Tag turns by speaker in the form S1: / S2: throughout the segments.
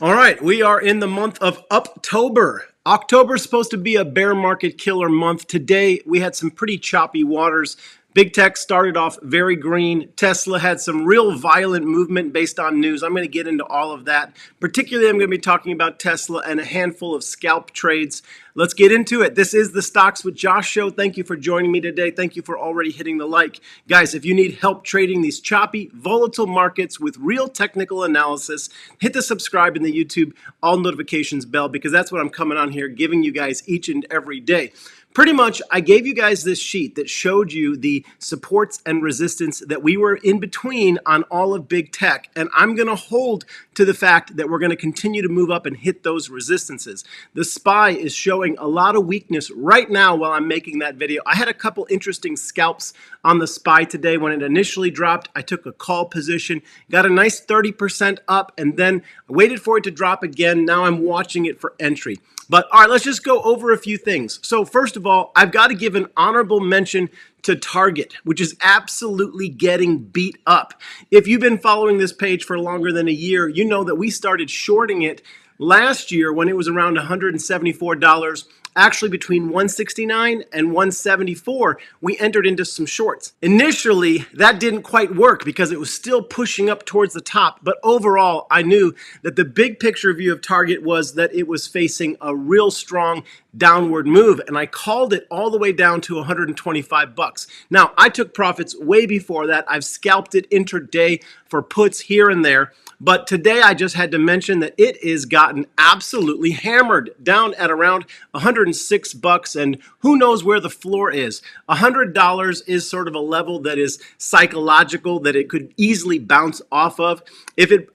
S1: All right, we are in the month of Uptober. October is supposed to be a bear market killer month. Today, we had some pretty choppy waters. Big tech started off very green. Tesla had some real violent movement based on news. I'm going to get into all of that. Particularly, I'm going to be talking about Tesla and a handful of scalp trades. Let's get into it. This is the Stocks with Josh show. Thank you for joining me today. Thank you for already hitting the like. Guys, if you need help trading these choppy, volatile markets with real technical analysis, hit the subscribe and the YouTube all notifications bell because that's what I'm coming on here giving you guys each and every day. Pretty much, I gave you guys this sheet that showed you the supports and resistance that we were in between on all of big tech. And I'm going to hold to the fact that we're going to continue to move up and hit those resistances. The SPY is showing a lot of weakness right now while I'm making that video. I had a couple interesting scalps on the SPY today. When it initially dropped, I took a call position, got a nice 30% up, and then waited for it to drop again. Now I'm watching it for entry. But all right, let's just go over a few things. So first of all, I've got to give an honorable mention to Target, which is absolutely getting beat up. If you've been following this page for longer than a year, you know that we started shorting it last year when it was around $174. Actually, between 169 and 174, we entered into some shorts. Initially, that didn't quite work because it was still pushing up towards the top. But overall, I knew that the big picture view of Target was that it was facing a real strong downward move, and I called it all the way down to 125 bucks. Now, I took profits way before that. I've scalped it intraday for puts here and there, but today I just had to mention that it is gotten absolutely hammered down at around 106 bucks, and who knows where the floor is. $100 is sort of a level that is psychological, that it could easily bounce off of.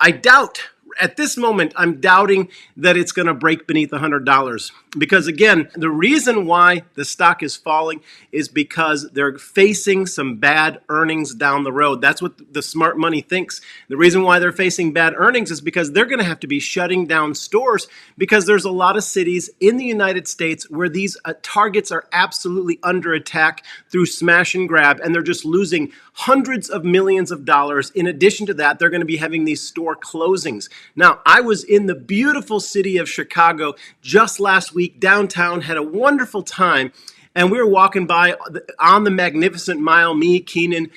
S1: I doubt at this moment, I'm doubting that it's going to break beneath $100 because, again, the reason why the stock is falling is because they're facing some bad earnings down the road. That's what the smart money thinks. The reason why they're facing bad earnings is because they're going to have to be shutting down stores because there's a lot of cities in the United States where these targets are absolutely under attack through smash and grab, and they're just losing hundreds of millions of dollars. In addition to that, they're going to be having these store closings. Now, I was in the beautiful city of Chicago just last week, downtown, had a wonderful time, and we were walking by on the Magnificent Mile, me, Keenan,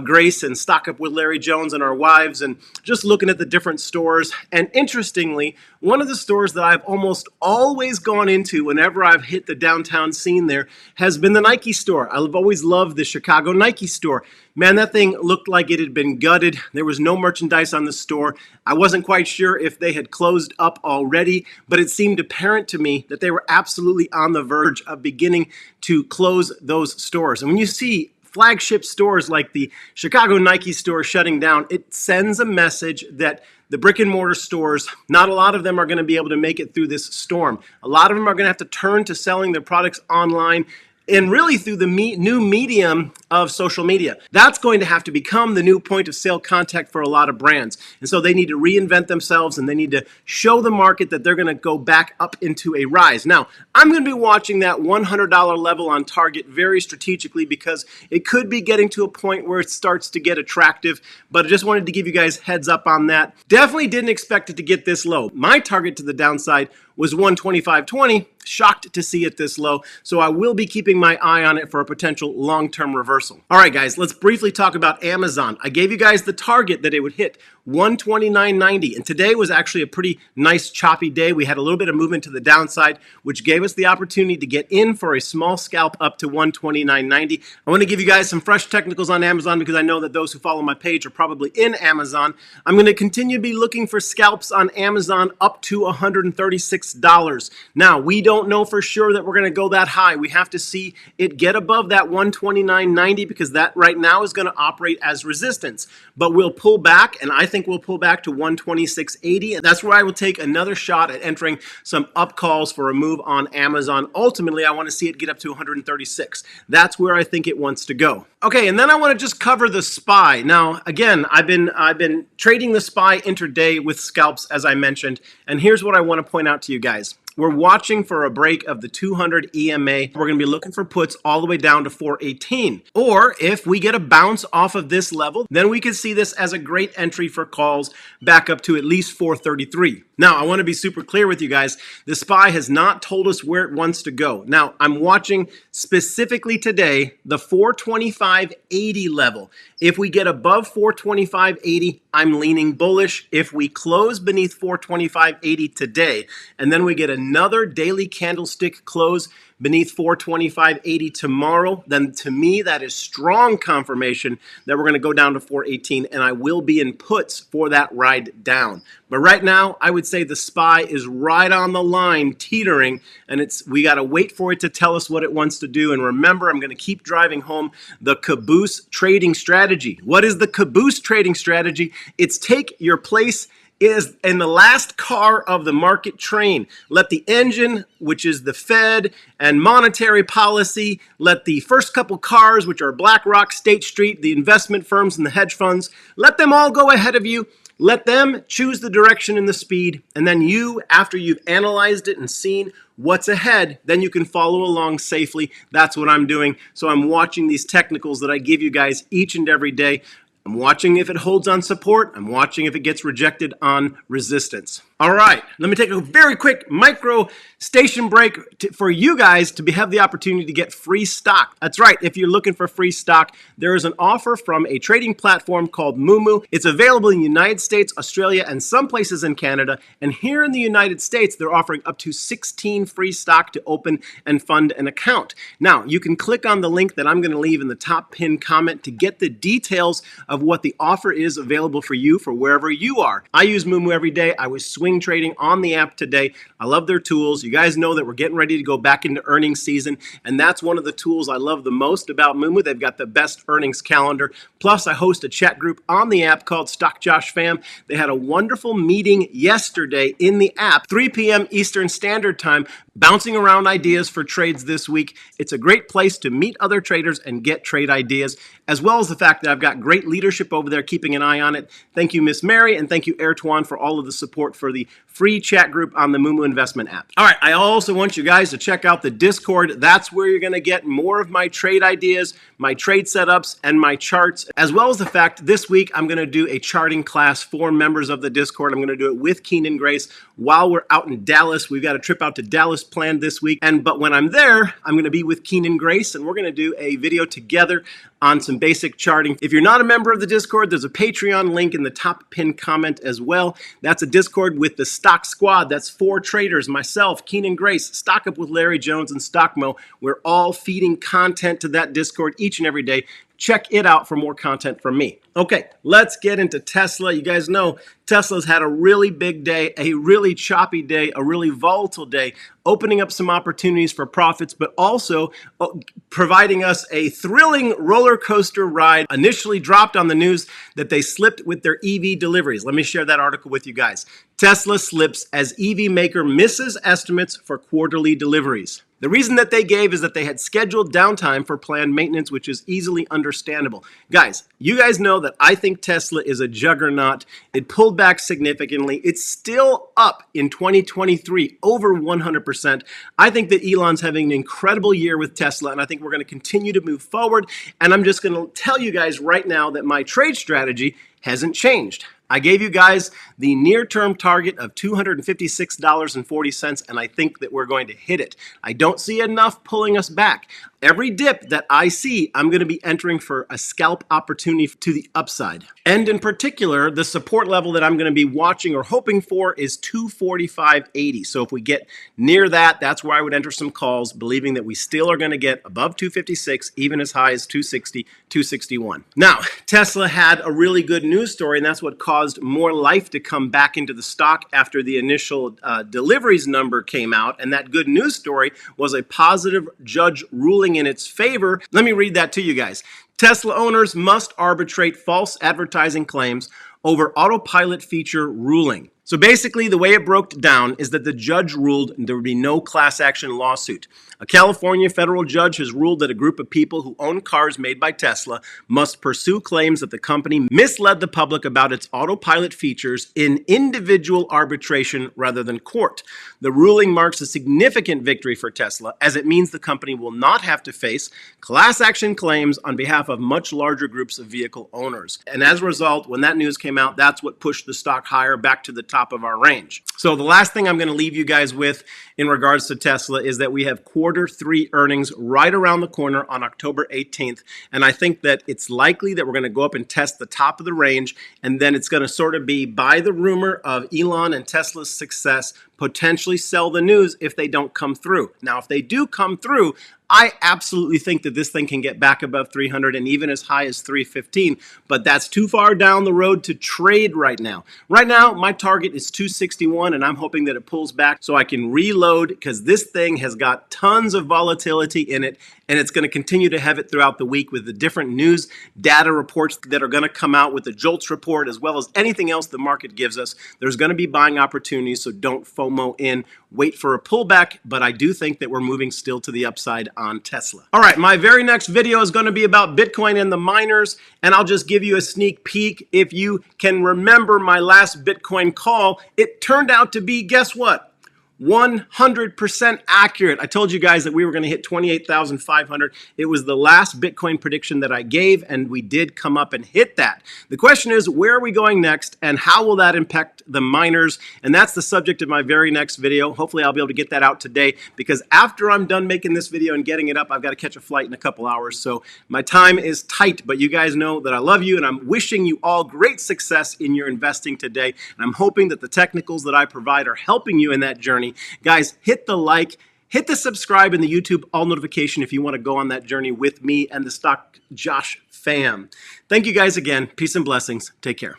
S1: Grace, and Stock Up with Larry Jones and our wives, and just looking at the different stores. And interestingly, one of the stores that I've almost always gone into whenever I've hit the downtown scene there has been the Nike store. I've always loved the Chicago Nike store. Man, that thing looked like it had been gutted. There was no merchandise on the store. I wasn't quite sure if they had closed up already, but it seemed apparent to me that they were absolutely on the verge of beginning to close those stores. And when you see flagship stores like the Chicago Nike store shutting down, it sends a message that the brick and mortar stores, not a lot of them are going to be able to make it through this storm. A lot of them are going to have to turn to selling their products online and really through the new medium of social media. That's going to have to become the new point of sale contact for a lot of brands. And so they need to reinvent themselves and they need to show the market that they're going to go back up into a rise. Now, I'm going to be watching that $100 level on Target very strategically because it could be getting to a point where it starts to get attractive, but I just wanted to give you guys heads up on that. Definitely didn't expect it to get this low. My target to the downside was 125.20. Shocked to see it this low, so I will be keeping my eye on it for a potential long-term reversal. All right, guys, let's briefly talk about Amazon. I gave you guys the target that it would hit, 129.90, and today was actually a pretty nice choppy day. We had a little bit of movement to the downside, which gave us the opportunity to get in for a small scalp up to 129.90. I want to give you guys some fresh technicals on Amazon because I know that those who follow my page are probably in Amazon. I'm going to continue to be looking for scalps on Amazon up to $136. Now, we don't know for sure that we're going to go that high. We have to see it get above that 129.90 because that right now is going to operate as resistance. But we'll pull back, and I think we'll pull back to 126.80, and that's where I will take another shot at entering some up calls for a move on Amazon. Ultimately, I want to see it get up to 136. That's where I think it wants to go. Okay, and then I want to just cover the SPY. Now, again, I've been trading the SPY intraday with scalps, as I mentioned, and here's what I want to point out to you guys. we're watching for a break of the 200 EMA. We're going to be looking for puts all the way down to 418. Or if we get a bounce off of this level, then we can see this as a great entry for calls back up to at least 433. Now, I want to be super clear with you guys. The SPY has not told us where it wants to go. Now, I'm watching specifically today the 425.80 level. If we get above 425.80, I'm leaning bullish. If we close beneath 425.80 today, and then we get another daily candlestick close beneath 425.80 tomorrow, then to me that is strong confirmation that we're going to go down to 418, and I will be in puts for that ride down. But right now, I would say the SPY is right on the line, teetering, and we got to wait for it to tell us what it wants to do. And remember, I'm going to keep driving home the caboose trading strategy. What is the caboose trading strategy? It's take your place is in the last car of the market train. Let the engine, which is the Fed and monetary policy, let the first couple cars, which are BlackRock, State Street, the investment firms and the hedge funds, let them all go ahead of you. Let them choose the direction and the speed, and then you, after you've analyzed it and seen what's ahead, then you can follow along safely. That's what I'm doing. So I'm watching these technicals that I give you guys each and every day. I'm watching if it holds on support. I'm watching if it gets rejected on resistance. All right, let me take a very quick micro station break for you guys to have the opportunity to get free stock. That's right, if you're looking for free stock, there is an offer from a trading platform called Mumu. It's available in the United States, Australia, and some places in Canada. And here in the United States, they're offering up to 16 free stock to open and fund an account. Now, you can click on the link that I'm going to leave in the top pinned comment to get the details of what the offer is available for you for wherever you are. I use Mumu every day. I was swing trading on the app today. I love their tools. You guys know that we're getting ready to go back into earnings season, and that's one of the tools I love the most about Mumu. They've got the best earnings calendar. Plus, I host a chat group on the app called Stock Josh Fam. They had a wonderful meeting yesterday in the app, 3 p.m. Eastern Standard Time, bouncing around ideas for trades this week. It's a great place to meet other traders and get trade ideas, as well as the fact that I've got great leadership over there keeping an eye on it. Thank you, Miss Mary, and thank you, Ertuan, for all of the support for the free chat group on the Mumu Investment app. All right, I also want you guys to check out the Discord. That's where you're going to get more of my trade ideas, my trade setups, and my charts, as well as the fact this week I'm going to do a charting class for members of the Discord. I'm going to do it with Keenan Grace while we're out in Dallas. We've got a trip out to Dallas planned this week, but when I'm there, I'm going to be with Keenan Grace, and we're going to do a video together on some basic charting. If you're not a member of the Discord, there's a Patreon link in the top pinned comment as well. That's a Discord with the Stock Squad. That's 4 traders, myself, Keenan Grace, Stock Up with Larry Jones, and Stockmo. We're all feeding content to that Discord each and every day. Check it out for more content from me. Okay, let's get into Tesla. You guys know Tesla's had a really big day, a really choppy day, a really volatile day, opening up some opportunities for profits, but also providing us a thrilling roller coaster ride. Initially dropped on the news that they slipped with their EV deliveries. Let me share that article with you guys. Tesla slips as EV maker misses estimates for quarterly deliveries. The reason that they gave is that they had scheduled downtime for planned maintenance, which is easily understandable. Guys, you guys know that I think Tesla is a juggernaut. It pulled back significantly. It's still up in 2023, over 100%. I think that Elon's having an incredible year with Tesla, and I think we're going to continue to move forward. And I'm just going to tell you guys right now that my trade strategy hasn't changed. I gave you guys the near-term target of $256.40, and I think that we're going to hit it. I don't see enough pulling us back. Every dip that I see, I'm going to be entering for a scalp opportunity to the upside. And in particular, the support level that I'm going to be watching or hoping for is 245.80. So if we get near that, that's where I would enter some calls, believing that we still are going to get above 256, even as high as 260, 261. Now, Tesla had a really good news story, and that's what caused more life to come back into the stock after the initial deliveries number came out. And that good news story was a positive judge ruling in its favor. Let me read that to you guys. Tesla owners must arbitrate false advertising claims over autopilot feature ruling. So basically, the way it broke down is that the judge ruled there would be no class action lawsuit. A California federal judge has ruled that a group of people who own cars made by Tesla must pursue claims that the company misled the public about its autopilot features in individual arbitration rather than court. The ruling marks a significant victory for Tesla, as it means the company will not have to face class action claims on behalf of much larger groups of vehicle owners. And as a result, when that news came out, that's what pushed the stock higher back to the top of our range. So the last thing I'm going to leave you guys with in regards to Tesla is that we have Q3 earnings right around the corner on October 18th. And I think that it's likely that we're going to go up and test the top of the range. And then it's going to sort of be by the rumor of Elon and Tesla's success, potentially sell the news if they don't come through. Now, if they do come through, I absolutely think that this thing can get back above 300 and even as high as 315, but that's too far down the road to trade right now. Right now, my target is 261, and I'm hoping that it pulls back so I can reload, because this thing has got tons of volatility in it, and it's going to continue to have it throughout the week with the different news data reports that are going to come out with the JOLTS report, as well as anything else the market gives us. There's going to be buying opportunities, so don't FOMO in. Wait for a pullback, but I do think that we're moving still to the upside on Tesla. All right, my very next video is going to be about Bitcoin and the miners, and I'll just give you a sneak peek. If you can remember my last Bitcoin call, it turned out to be, guess what? 100% accurate. I told you guys that we were going to hit 28,500. It was the last Bitcoin prediction that I gave, and we did come up and hit that. The question is, where are we going next, and how will that impact the miners? And that's the subject of my very next video. Hopefully, I'll be able to get that out today, because after I'm done making this video and getting it up, I've got to catch a flight in a couple hours. So my time is tight, but you guys know that I love you, and I'm wishing you all great success in your investing today. And I'm hoping that the technicals that I provide are helping you in that journey. Guys, hit the like, hit the subscribe and the YouTube all notification if you want to go on that journey with me and the Stock Josh fam. Thank you guys again. Peace and blessings. Take care.